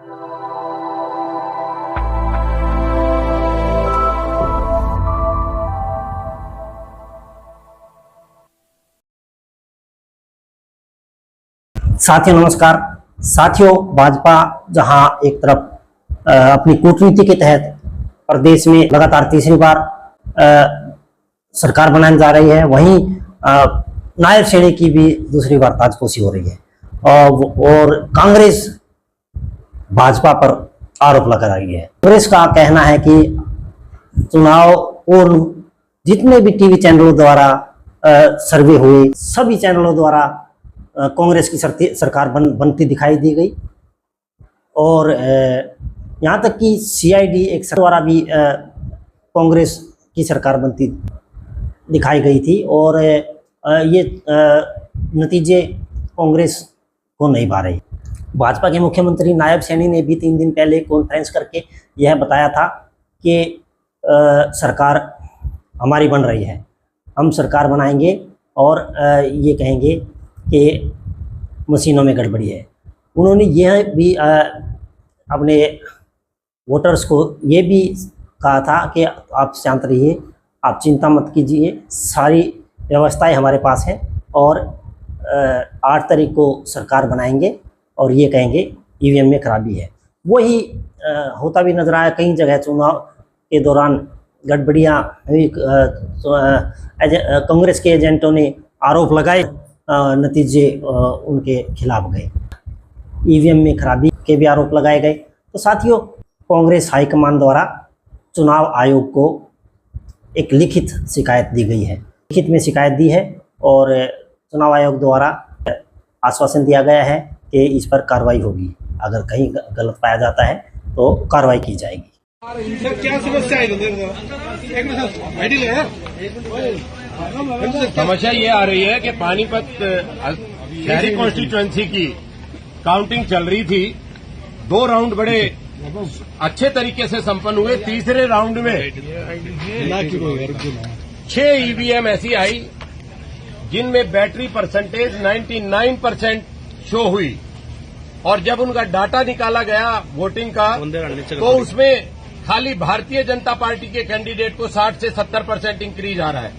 साथियों नमस्कार। साथियों, भाजपा जहां एक तरफ अपनी कूटनीति के तहत प्रदेश में लगातार तीसरी बार सरकार बनाने जा रही है, वहीं नायब श्रेणी की भी दूसरी बार ताजपोशी हो रही है और कांग्रेस भाजपा पर आरोप लगा रही है। कांग्रेस का कहना है कि चुनाव और जितने भी टीवी चैनलों द्वारा सर्वे हुए, सभी चैनलों द्वारा कांग्रेस की सरकार बनती दिखाई दी गई और यहाँ तक कि सीआईडी एक द्वारा भी कांग्रेस की सरकार बनती दिखाई गई थी और ये नतीजे कांग्रेस को नहीं पा रही। भाजपा के मुख्यमंत्री नायब सैनी ने भी 3 दिन पहले कॉन्फ्रेंस करके यह बताया था कि सरकार हमारी बन रही है, हम सरकार बनाएंगे और ये कहेंगे कि मशीनों में गड़बड़ी है। उन्होंने यह भी अपने वोटर्स को ये भी कहा था कि आप शांत रहिए, आप चिंता मत कीजिए, सारी व्यवस्थाएं हमारे पास है और 8 तारीख को सरकार बनाएंगे और ये कहेंगे ईवीएम में खराबी है। वही होता भी नजर आया। कई जगह चुनाव के दौरान गड़बड़ियाँ हुई, कांग्रेस के एजेंटों ने आरोप लगाए, नतीजे उनके खिलाफ गए, ईवीएम में खराबी के भी आरोप लगाए गए। तो साथियों, कांग्रेस हाईकमान द्वारा चुनाव आयोग को एक लिखित शिकायत दी गई है, लिखित में शिकायत दी है और चुनाव आयोग द्वारा आश्वासन दिया गया है कि इस पर कार्रवाई होगी। अगर कहीं गलत पाया जाता है तो कार्रवाई की जाएगी। क्या समस्या समस्या ये आ रही है कि पानीपत शहरी कॉन्स्टिट्यूएंसी की काउंटिंग चल रही थी। 2 राउंड बड़े अच्छे तरीके से संपन्न हुए। तीसरे राउंड में 6 ईवीएम ऐसी आई जिनमें बैटरी परसेंटेज 99% शो हुई और जब उनका डाटा निकाला गया वोटिंग का तो उसमें खाली भारतीय जनता पार्टी के कैंडिडेट को 60 से 70% इंक्रीज आ रहा है।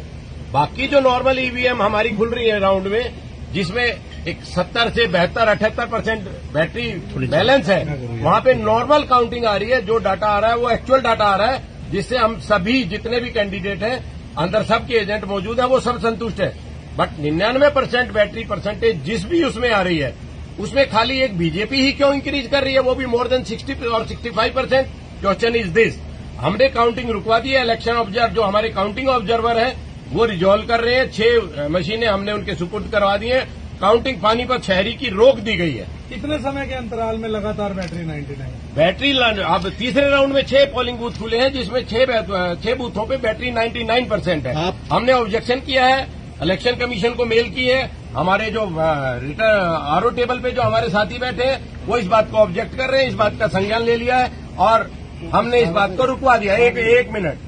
बाकी जो नॉर्मल ईवीएम हमारी खुल रही है राउंड में, जिसमें एक 70 से 72-78% बैटरी बैलेंस है, वहां पे नॉर्मल काउंटिंग आ रही है। जो डाटा आ रहा है वो एक्चुअल डाटा आ रहा है, जिससे हम सभी जितने भी कैंडिडेट हैं अंदर सबके एजेंट मौजूद है, वो सब संतुष्ट है। बट 99% बैटरी परसेंटेज जिस भी उसमें आ रही है, उसमें खाली एक बीजेपी ही क्यों इंक्रीज कर रही है, वो भी मोर देन 60 और 65%। Question is this. हमने काउंटिंग रुकवा दी है। इलेक्शन ऑब्जर्वर जो हमारे काउंटिंग ऑब्जर्वर है वो रिजॉल्व कर रहे हैं। 6 मशीनें हमने उनके सुपुर्द करवा दी हैं। काउंटिंग पानीपत शहरी की रोक दी गई है। कितने समय के अंतराल में लगातार बैटरी 99 बैटरी अब तीसरे राउंड में 6 पोलिंग बूथ खुले हैं, जिसमें 6 बूथों पे बैटरी 99% है। हमने ऑब्जेक्शन किया है, इलेक्शन कमीशन को मेल की है। हमारे जो आरओ टेबल पे जो हमारे साथी बैठे हैं वो इस बात को ऑब्जेक्ट कर रहे हैं, इस बात का संज्ञान ले लिया है और हमने इस बात को रुकवा दिया। एक मिनट,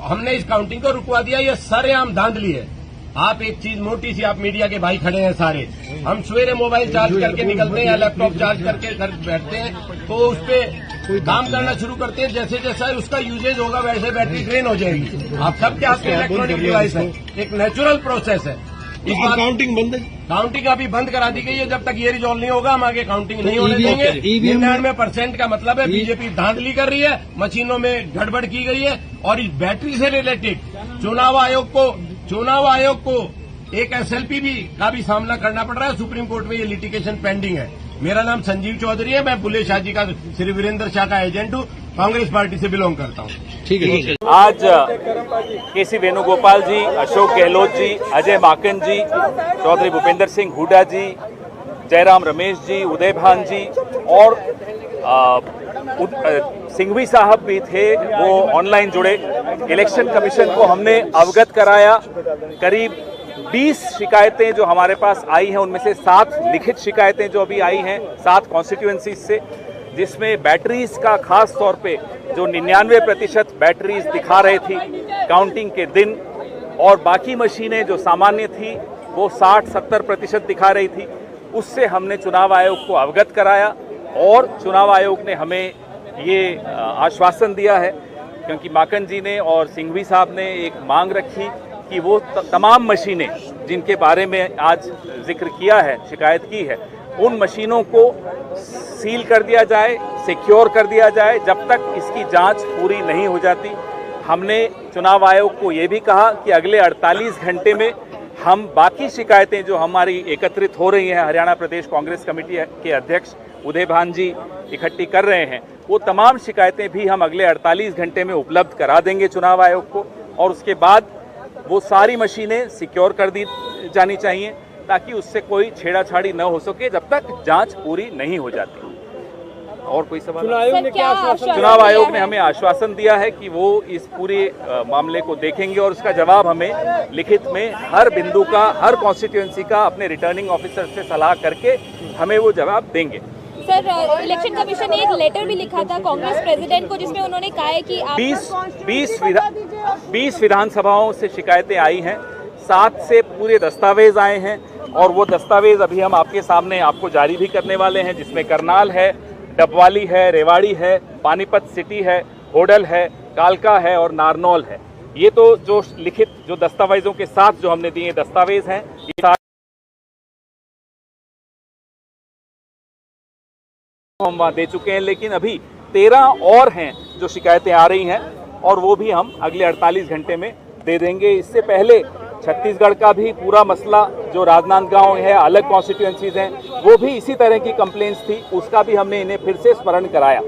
हमने इस काउंटिंग को रुकवा दिया। ये सरेआम धांधली है। आप एक चीज मोटी सी, आप मीडिया के भाई खड़े हैं सारे, हम सवेरे मोबाइल चार्ज करके निकलते हैं या लैपटॉप चार्ज करके घर बैठते हैं तो उस पे काम करना शुरू करते हैं। जैसे जैसा उसका यूजेज होगा वैसे बैटरी ड्रेन हो जाएगी। आप सबके हाथ में इलेक्ट्रॉनिक डिवाइस है, एक नेचुरल प्रोसेस है। इस बार काउंटिंग बंद है, काउंटिंग अभी बंद करा दी गई है। जब तक ये रिजॉल्व नहीं होगा हम आगे काउंटिंग नहीं होने देंगे। 99% का मतलब है बीजेपी धांधली कर रही है, मशीनों में गड़बड़ की गई है। और इस बैटरी से रिलेटेड चुनाव आयोग को एक एसएलपी का भी सामना करना पड़ रहा है। सुप्रीम कोर्ट में ये लिटिगेशन पेंडिंग है। मेरा नाम संजीव चौधरी है, मैं बुल्ले शाह जी का श्री वीरेंद्र शाह का एजेंट हूँ, कांग्रेस पार्टी से बिलोंग करता हूँ। ठीक है। आज केसी वेणुगोपाल जी, अशोक गहलोत जी, अजय माकन जी, चौधरी भूपेंद्र सिंह हुड्डा जी, जयराम रमेश जी, उदय भान जी और सिंघवी साहब भी थे, वो ऑनलाइन जुड़े। इलेक्शन कमीशन को हमने अवगत कराया। करीब 20 शिकायतें जो हमारे पास आई हैं, उनमें से 7 लिखित शिकायतें जो अभी आई हैं 7 कॉन्स्टिट्यूएंसीज से, जिसमें बैटरीज का खास तौर पे जो 99% बैटरीज दिखा रही थी काउंटिंग के दिन और बाकी मशीनें जो सामान्य थी वो 60-70% दिखा रही थी। उससे हमने चुनाव आयोग को अवगत कराया और चुनाव आयोग ने हमें ये आश्वासन दिया है, क्योंकि माकन जी ने और सिंघवी साहब ने एक मांग रखी कि वो तमाम मशीनें जिनके बारे में आज जिक्र किया है, शिकायत की है, उन मशीनों को सील कर दिया जाए, सिक्योर कर दिया जाए जब तक इसकी जांच पूरी नहीं हो जाती। हमने चुनाव आयोग को ये भी कहा कि अगले 48 घंटे में हम बाकी शिकायतें जो हमारी एकत्रित हो रही हैं, हरियाणा प्रदेश कांग्रेस कमेटी के अध्यक्ष उदय भान जी इकट्ठी कर रहे हैं, वो तमाम शिकायतें भी हम अगले 48 घंटे में उपलब्ध करा देंगे चुनाव आयोग को। और उसके बाद वो सारी मशीनें सिक्योर कर दी जानी चाहिए ताकि उससे कोई छेड़ाछाड़ी न हो सके जब तक जांच पूरी नहीं हो जाती। और कोई सवाल? चुनाव आयोग ने हमें आश्वासन दिया है कि वो इस पूरे मामले को देखेंगे और उसका जवाब हमें लिखित में हर बिंदु का, हर कॉन्स्टिट्यूएंसी का अपने रिटर्निंग ऑफिसर से सलाह करके हमें वो जवाब देंगे। सर, इलेक्शन कमीशन ने एक लेटर भी लिखा था कांग्रेस प्रेसिडेंट को, जिसमें उन्होंने कहा है कि आप 20 विधानसभाओं से शिकायतें आई हैं, 7 से पूरे दस्तावेज आए हैं और वो दस्तावेज अभी हम आपके सामने आपको जारी भी करने वाले हैं, जिसमें करनाल है, डबवाली है, रेवाड़ी है, पानीपत सिटी है, होडल है, कालका है और नारनौल है। ये तो जो लिखित जो दस्तावेजों के साथ जो हमने दिए दस्तावेज हैं, ये सारे हम वहाँ दे चुके हैं, लेकिन अभी 13 और हैं जो शिकायतें आ रही हैं और वो भी हम अगले 48 घंटे में दे देंगे। इससे पहले छत्तीसगढ़ का भी पूरा मसला जो राजनांदगांव है, अलग कॉन्स्टिट्यूएंसीज हैं, वो भी इसी तरह की कंप्लेंट्स थी, उसका भी हमने इन्हें फिर से स्मरण कराया।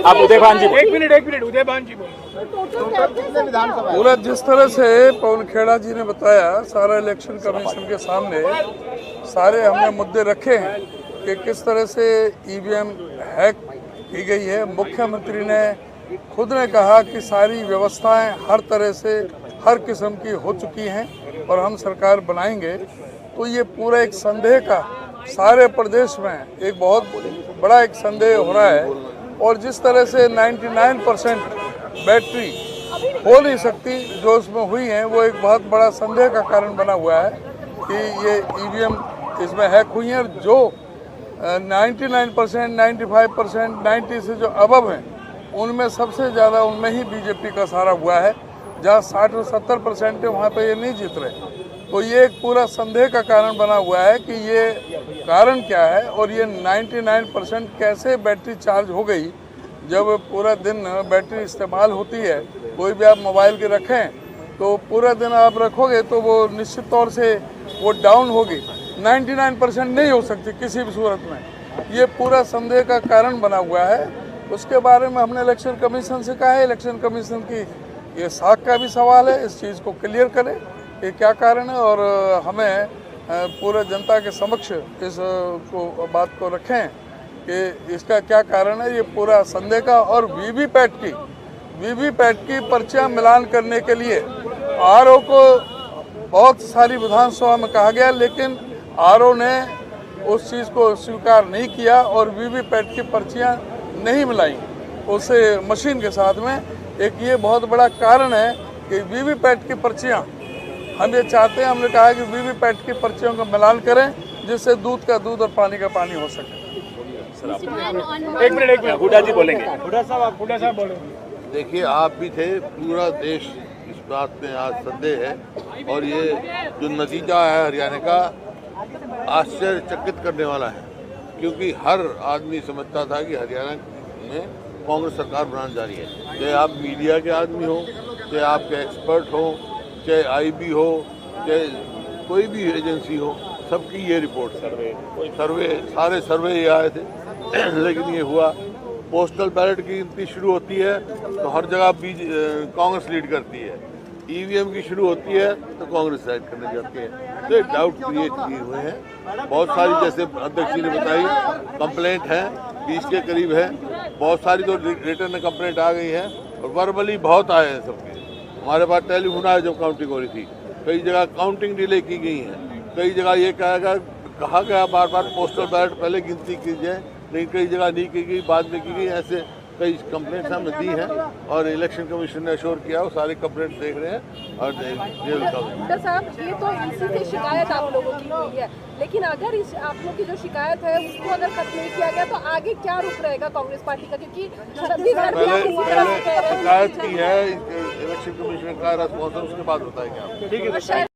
आप उदय भान जी, एक मिनट उदय भान जी पूरा जिस तरह से पवन खेड़ा जी ने बताया, सारा इलेक्शन कमीशन के सामने सारे हमने मुद्दे रखे हैं कि किस तरह से ईवीएम हैक की गई है। मुख्यमंत्री ने खुद ने कहा कि सारी व्यवस्थाएं हर तरह से हर किस्म की हो चुकी हैं और हम सरकार बनाएंगे। तो ये पूरा एक संदेह का सारे प्रदेश में एक बहुत बड़ा एक संदेह हो रहा है और जिस तरह से 99% बैटरी हो नहीं सकती जो उसमें हुई है, वो एक बहुत बड़ा संदेह का कारण बना हुआ है कि ये ईवीएम इसमें हैक हुई हैं। और जो 99%, 95%, 90 से जो अबव हैं, उनमें सबसे ज़्यादा उनमें ही बीजेपी का सहारा हुआ है। जहाँ 60 और 70% है वहाँ पे ये नहीं जीत रहे। तो ये एक पूरा संदेह का कारण बना हुआ है कि ये कारण क्या है और ये 99% कैसे बैटरी चार्ज हो गई। जब पूरा दिन बैटरी इस्तेमाल होती है, कोई भी आप मोबाइल के रखें तो पूरा दिन आप रखोगे तो वो निश्चित तौर से वो डाउन होगी। 99% नहीं हो सकती किसी भी सूरत में। ये पूरा संदेह का कारण बना हुआ है। उसके बारे में हमने इलेक्शन कमीशन से कहा है, इलेक्शन कमीशन की ये साख का भी सवाल है, इस चीज़ को क्लियर करें कि क्या कारण है और हमें पूरे जनता के समक्ष इस बात को रखें कि इसका क्या कारण है। ये पूरा संदेह का और वीवीपैट की पर्चियाँ मिलान करने के लिए आरओ को बहुत सारी विधानसभा में कहा गया, लेकिन आरओ ने उस चीज़ को स्वीकार नहीं किया और वीवीपैट की पर्चियाँ नहीं मिलाई उसे मशीन के साथ में। एक ये बहुत बड़ा कारण है कि वीवीपैट की पर्चियाँ हम ये चाहते हैं, हमने कहा कि वीवीपैट की पर्चियों का मिलान करें जिससे दूध का दूध और पानी का पानी हो सके। एक मिनट हुड्डा जी बोलेंगे। हुड्डा साहब बोलेंगे। देखिए, आप भी थे, पूरा देश इस बात में आज संदेह है और ये जो नतीजा है हरियाणा का आश्चर्यचकित करने वाला है, क्योंकि हर आदमी समझता था कि हरियाणा में कांग्रेस सरकार बनाने जा रही है। चाहे आप मीडिया के आदमी हो, चाहे आपके एक्सपर्ट हो, चाहे आईबी हो, चाहे कोई भी एजेंसी हो, सबकी ये रिपोर्ट सर्वे सारे सर्वे ये आए थे लेकिन ये हुआ। पोस्टल बैलेट की गिनती शुरू होती है तो हर जगह कांग्रेस लीड करती है, ईवीएम की शुरू होती है तो कांग्रेस साइड करने जाती है। तो एक डाउट क्रिएट किए हुए हैं बहुत सारी, जैसे अध्यक्ष जी ने बताई कंप्लेंट है 20 के करीब है, बहुत सारी तो रिटर्न कंप्लेंट आ गई है और वर्बली बहुत आए हैं सबके। हमारे पास टेलीफोन आया जब काउंटिंग हो रही थी, कई जगह काउंटिंग डिले की गई है, कई जगह ये कहा गया बार बार पोस्टल बैलेट पहले गिनती की जाए, लेकिन कई जगह नहीं की गई, बाद में की गई। ऐसे कई कंप्लेंट्स हमने दी हैं और इलेक्शन कमीशन ने अश्योर किया वो सारे कंप्लेंट्स देख रहे हैं और जेल का डॉक्टर साहब ये तो इसी से शिकायत आप लोगों की हुई है, लेकिन अगर इस आप लोग की जो शिकायत है उसको अगर खत्म नहीं किया गया तो आगे क्या रुख रहेगा कांग्रेस पार्टी का, क्योंकि छत्तीसगढ़ में आप इसी तरह से कह रहे हैं। शिकायत की है इलेक्शन कमीशन का रेस्पॉन्स उसके बाद बताएंगे आप। तो शायद